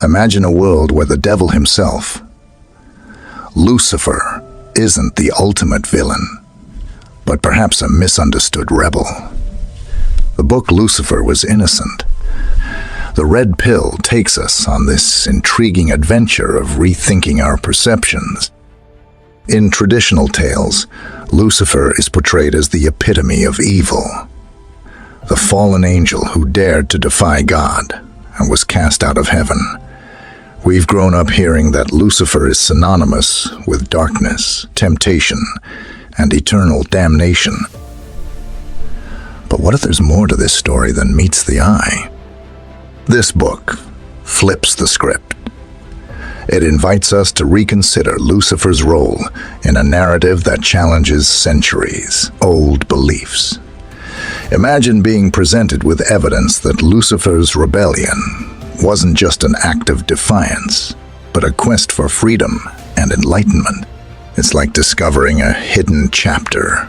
Imagine a world where the devil himself, Lucifer, isn't the ultimate villain, but perhaps a misunderstood rebel. The book Lucifer was innocent. The red pill takes us on this intriguing adventure of rethinking our perceptions. In traditional tales, Lucifer is portrayed as the epitome of evil, the fallen angel who dared to defy God and was cast out of heaven. We've grown up hearing that Lucifer is synonymous with darkness, temptation, and eternal damnation. But what if there's more to this story than meets the eye? This book flips the script. It invites us to reconsider Lucifer's role in a narrative that challenges centuries-old beliefs. Imagine being presented with evidence that Lucifer's rebellion wasn't just an act of defiance, but a quest for freedom and enlightenment. It's like discovering a hidden chapter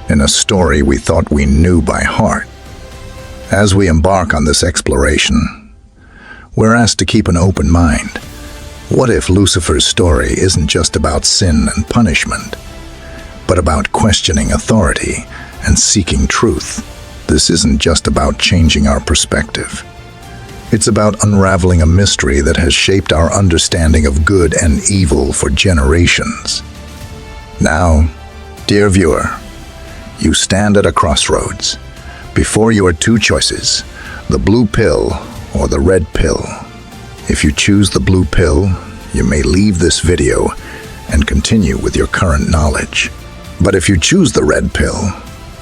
in a story we thought we knew by heart. As we embark on this exploration, we're asked to keep an open mind. What if Lucifer's story isn't just about sin and punishment, but about questioning authority and seeking truth? This isn't just about changing our perspective. It's about unraveling a mystery that has shaped our understanding of good and evil for generations. Now, dear viewer, you stand at a crossroads. Before you are two choices, the blue pill or the red pill. If you choose the blue pill, you may leave this video and continue with your current knowledge. But if you choose the red pill,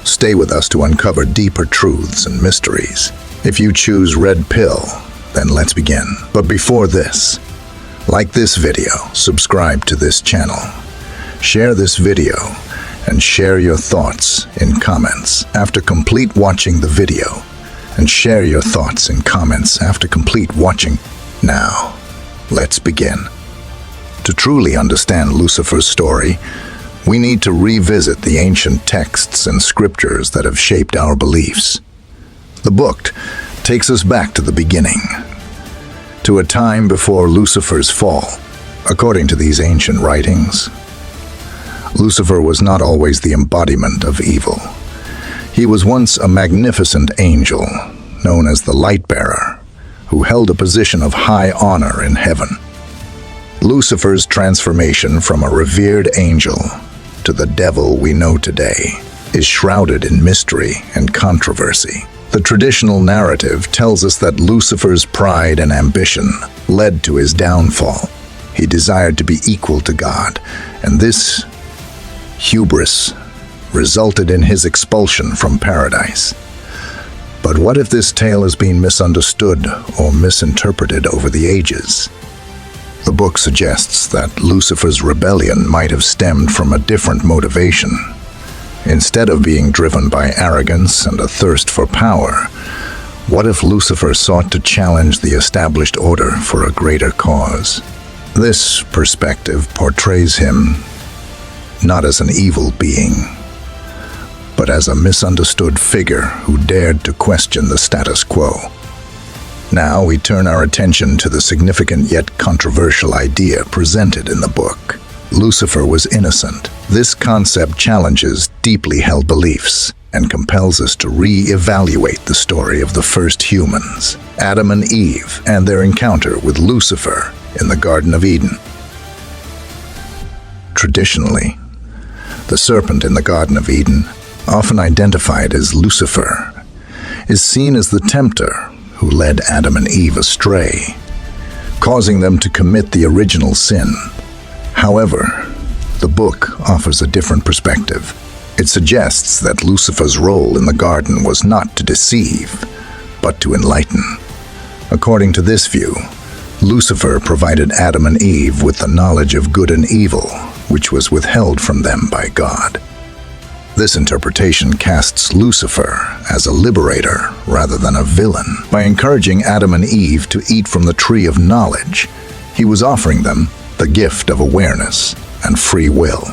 stay with us to uncover deeper truths and mysteries. If you choose red pill, then let's begin. But before this, like this video, subscribe to this channel, share this video, and share your thoughts in comments after complete watching the video. And share your thoughts in comments after complete watching. Now, let's begin. To truly understand Lucifer's story, we need to revisit the ancient texts and scriptures that have shaped our beliefs. The book takes us back to the beginning, to a time before Lucifer's fall. According to these ancient writings, Lucifer was not always the embodiment of evil. He was once a magnificent angel, known as the lightbearer, who held a position of high honor in heaven. Lucifer's transformation from a revered angel to the devil we know today is shrouded in mystery and controversy. The traditional narrative tells us that Lucifer's pride and ambition led to his downfall. He desired to be equal to God, and this hubris resulted in his expulsion from paradise. But what if this tale has been misunderstood or misinterpreted over the ages? The book suggests that Lucifer's rebellion might have stemmed from a different motivation. Instead of being driven by arrogance and a thirst for power, what if Lucifer sought to challenge the established order for a greater cause? This perspective portrays him not as an evil being, but as a misunderstood figure who dared to question the status quo. Now we turn our attention to the significant yet controversial idea presented in the book. Lucifer was innocent. This concept challenges deeply held beliefs and compels us to re-evaluate the story of the first humans, Adam and Eve, and their encounter with Lucifer in the Garden of Eden. Traditionally, the serpent in the Garden of Eden, often identified as Lucifer, is seen as the tempter who led Adam and Eve astray, causing them to commit the original sin. However, the book offers a different perspective. It suggests that Lucifer's role in the garden was not to deceive, but to enlighten. According to this view, Lucifer provided Adam and Eve with the knowledge of good and evil, which was withheld from them by God. This interpretation casts Lucifer as a liberator rather than a villain. By encouraging Adam and Eve to eat from the tree of knowledge, he was offering them the gift of awareness and free will.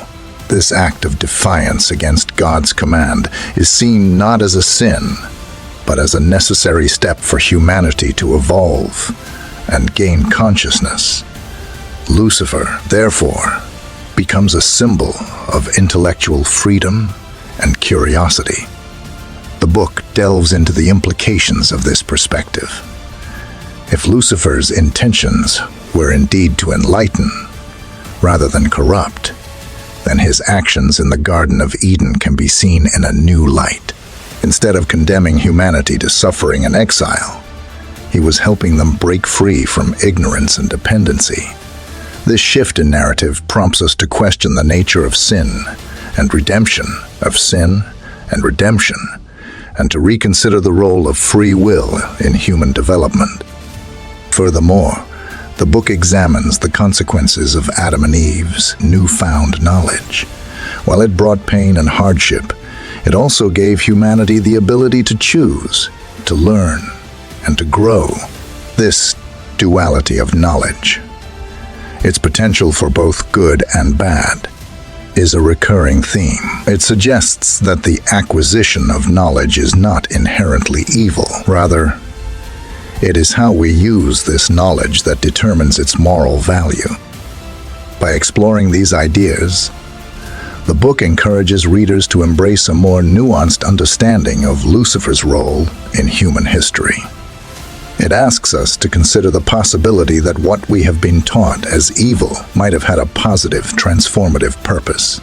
This act of defiance against God's command is seen not as a sin, but as a necessary step for humanity to evolve and gain consciousness. Lucifer, therefore, becomes a symbol of intellectual freedom and curiosity. The book delves into the implications of this perspective. If Lucifer's intentions were indeed to enlighten rather than corrupt, then his actions in the Garden of Eden can be seen in a new light. Instead of condemning humanity to suffering and exile, he was helping them break free from ignorance and dependency. This shift in narrative prompts us to question the nature of sin and redemption, and to reconsider the role of free will in human development. Furthermore, the book examines the consequences of Adam and Eve's newfound knowledge. While it brought pain and hardship, it also gave humanity the ability to choose, to learn, and to grow. This duality of knowledge, its potential for both good and bad, is a recurring theme. It suggests that the acquisition of knowledge is not inherently evil. Rather, it is how we use this knowledge that determines its moral value. By exploring these ideas, the book encourages readers to embrace a more nuanced understanding of Lucifer's role in human history. It asks us to consider the possibility that what we have been taught as evil might have had a positive, transformative purpose.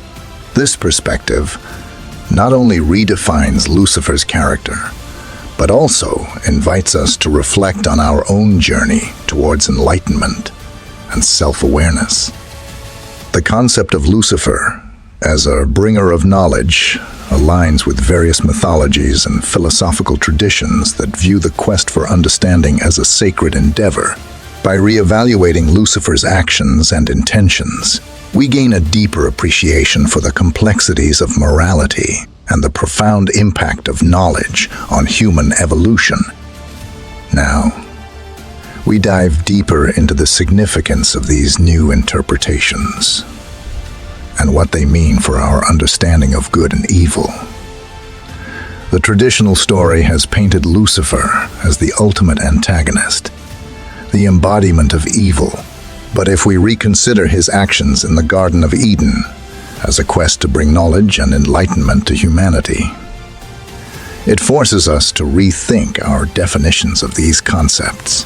This perspective not only redefines Lucifer's character, but also invites us to reflect on our own journey towards enlightenment and self-awareness. The concept of Lucifer as a bringer of knowledge aligns with various mythologies and philosophical traditions that view the quest for understanding as a sacred endeavor. By reevaluating Lucifer's actions and intentions, we gain a deeper appreciation for the complexities of morality and the profound impact of knowledge on human evolution. Now, we dive deeper into the significance of these new interpretations and what they mean for our understanding of good and evil. The traditional story has painted Lucifer as the ultimate antagonist, the embodiment of evil. But if we reconsider his actions in the Garden of Eden as a quest to bring knowledge and enlightenment to humanity, it forces us to rethink our definitions of these concepts.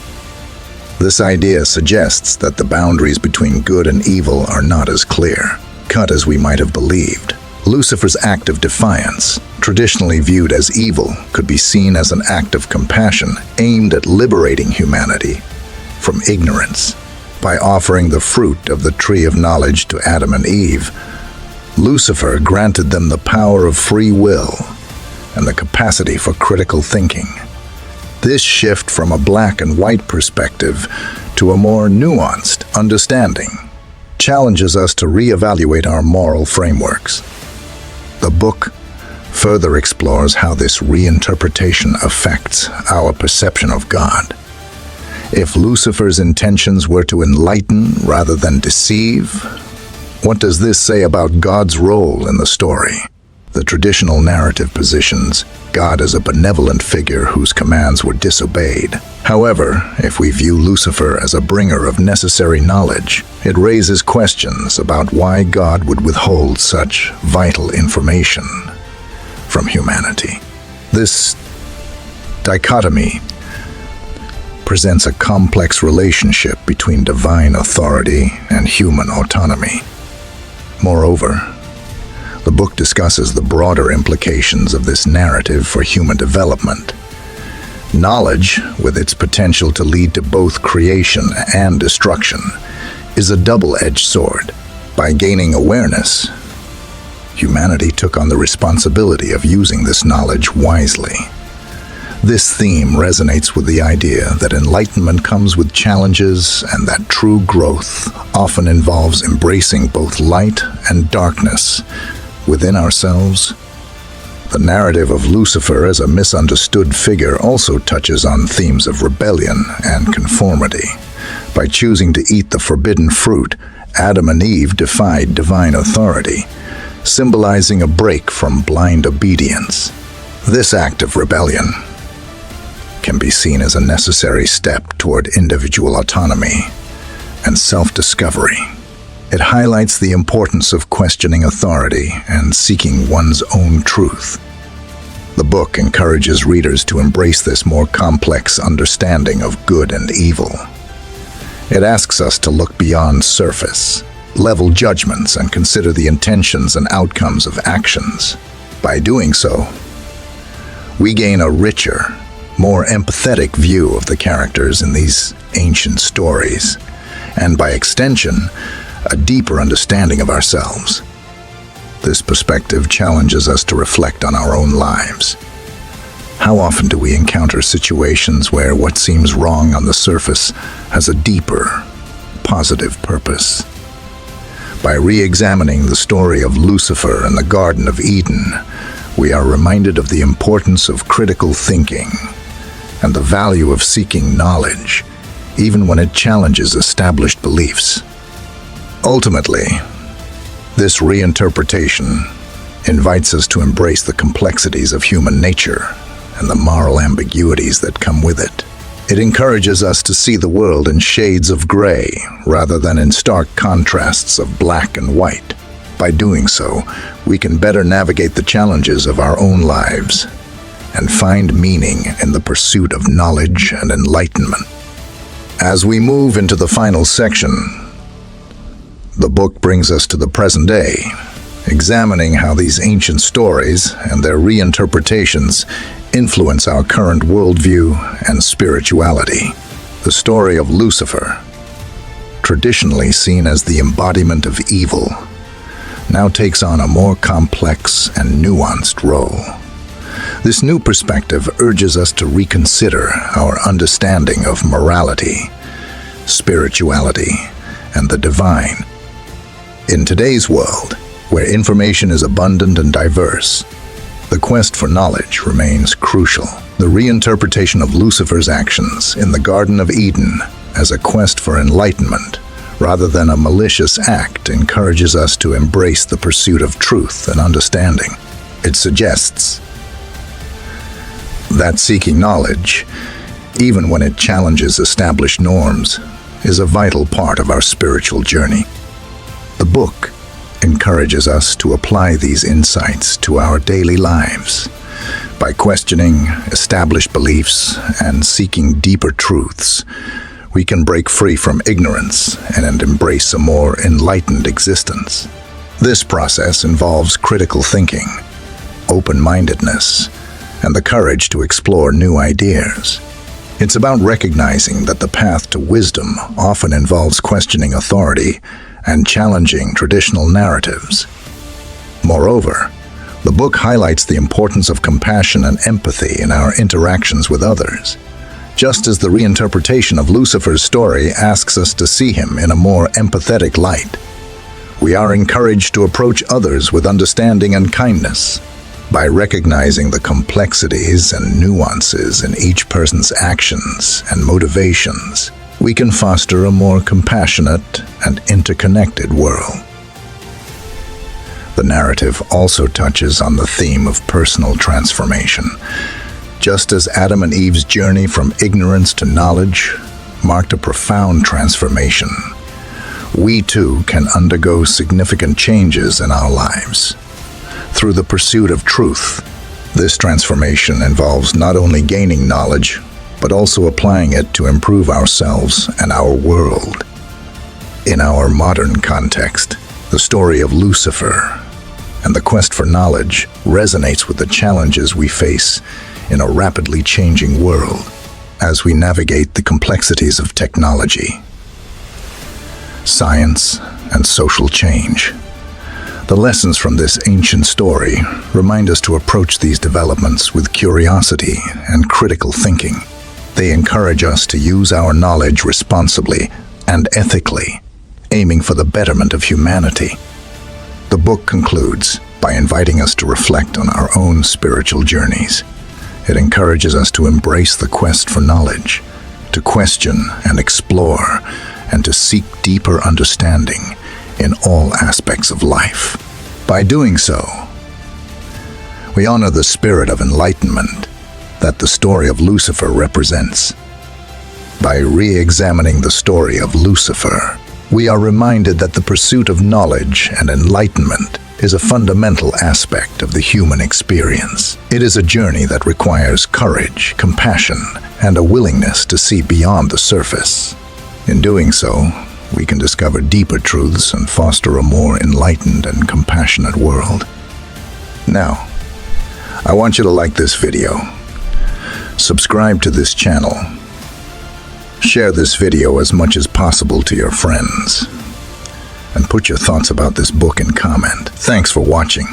This idea suggests that the boundaries between good and evil are not as clear cut as we might have believed. Lucifer's act of defiance, traditionally viewed as evil, could be seen as an act of compassion aimed at liberating humanity from ignorance. By offering the fruit of the tree of knowledge to Adam and Eve, Lucifer granted them the power of free will and the capacity for critical thinking. This shift from a black and white perspective to a more nuanced understanding challenges us to reevaluate our moral frameworks. The book further explores how this reinterpretation affects our perception of God. If Lucifer's intentions were to enlighten rather than deceive, what does this say about God's role in the story? The traditional narrative positions God as a benevolent figure whose commands were disobeyed. However, if we view Lucifer as a bringer of necessary knowledge, it raises questions about why God would withhold such vital information from humanity. This dichotomy presents a complex relationship between divine authority and human autonomy. Moreover, the book discusses the broader implications of this narrative for human development. Knowledge, with its potential to lead to both creation and destruction, is a double-edged sword. By gaining awareness, humanity took on the responsibility of using this knowledge wisely. This theme resonates with the idea that enlightenment comes with challenges and that true growth often involves embracing both light and darkness within ourselves. The narrative of Lucifer as a misunderstood figure also touches on themes of rebellion and conformity. By choosing to eat the forbidden fruit, Adam and Eve defied divine authority, symbolizing a break from blind obedience. This act of rebellion can be seen as a necessary step toward individual autonomy and self-discovery. It highlights the importance of questioning authority and seeking one's own truth. The book encourages readers to embrace this more complex understanding of good and evil. It asks us to look beyond surface-level judgments and consider the intentions and outcomes of actions. By doing so, we gain a richer, more empathetic view of the characters in these ancient stories, and by extension, a deeper understanding of ourselves. This perspective challenges us to reflect on our own lives. How often do we encounter situations where what seems wrong on the surface has a deeper, positive purpose? By re-examining the story of Lucifer and the Garden of Eden, we are reminded of the importance of critical thinking and the value of seeking knowledge, even when it challenges established beliefs. Ultimately, this reinterpretation invites us to embrace the complexities of human nature and the moral ambiguities that come with it. It encourages us to see the world in shades of gray rather than in stark contrasts of black and white. By doing so, we can better navigate the challenges of our own lives and find meaning in the pursuit of knowledge and enlightenment. As we move into the final section, the book brings us to the present day, examining how these ancient stories and their reinterpretations influence our current worldview and spirituality. The story of Lucifer, traditionally seen as the embodiment of evil, now takes on a more complex and nuanced role. This new perspective urges us to reconsider our understanding of morality, spirituality, and the divine. In today's world, where information is abundant and diverse, the quest for knowledge remains crucial. The reinterpretation of Lucifer's actions in the Garden of Eden as a quest for enlightenment, rather than a malicious act, encourages us to embrace the pursuit of truth and understanding. It suggests that seeking knowledge, even when it challenges established norms, is a vital part of our spiritual journey. The book encourages us to apply these insights to our daily lives. By questioning established beliefs and seeking deeper truths, we can break free from ignorance and embrace a more enlightened existence. This process involves critical thinking, open-mindedness, and the courage to explore new ideas. It's about recognizing that the path to wisdom often involves questioning authority and challenging traditional narratives. Moreover, the book highlights the importance of compassion and empathy in our interactions with others. Just as the reinterpretation of Lucifer's story asks us to see him in a more empathetic light, we are encouraged to approach others with understanding and kindness. By recognizing the complexities and nuances in each person's actions and motivations, we can foster a more compassionate and interconnected world. The narrative also touches on the theme of personal transformation. Just as Adam and Eve's journey from ignorance to knowledge marked a profound transformation, we too can undergo significant changes in our lives. Through the pursuit of truth, this transformation involves not only gaining knowledge, but also applying it to improve ourselves and our world. In our modern context, the story of Lucifer and the quest for knowledge resonates with the challenges we face in a rapidly changing world as we navigate the complexities of technology, science, and social change. The lessons from this ancient story remind us to approach these developments with curiosity and critical thinking. They encourage us to use our knowledge responsibly and ethically, aiming for the betterment of humanity. The book concludes by inviting us to reflect on our own spiritual journeys. It encourages us to embrace the quest for knowledge, to question and explore, and to seek deeper understanding in all aspects of life. By doing so, we honor the spirit of enlightenment that the story of Lucifer represents. By re-examining the story of Lucifer, we are reminded that the pursuit of knowledge and enlightenment is a fundamental aspect of the human experience. It is a journey that requires courage, compassion, and a willingness to see beyond the surface. In doing so, we can discover deeper truths and foster a more enlightened and compassionate world. Now, I want you to like this video, subscribe to this channel, share this video as much as possible to your friends, and put your thoughts about this book in comment. Thanks for watching.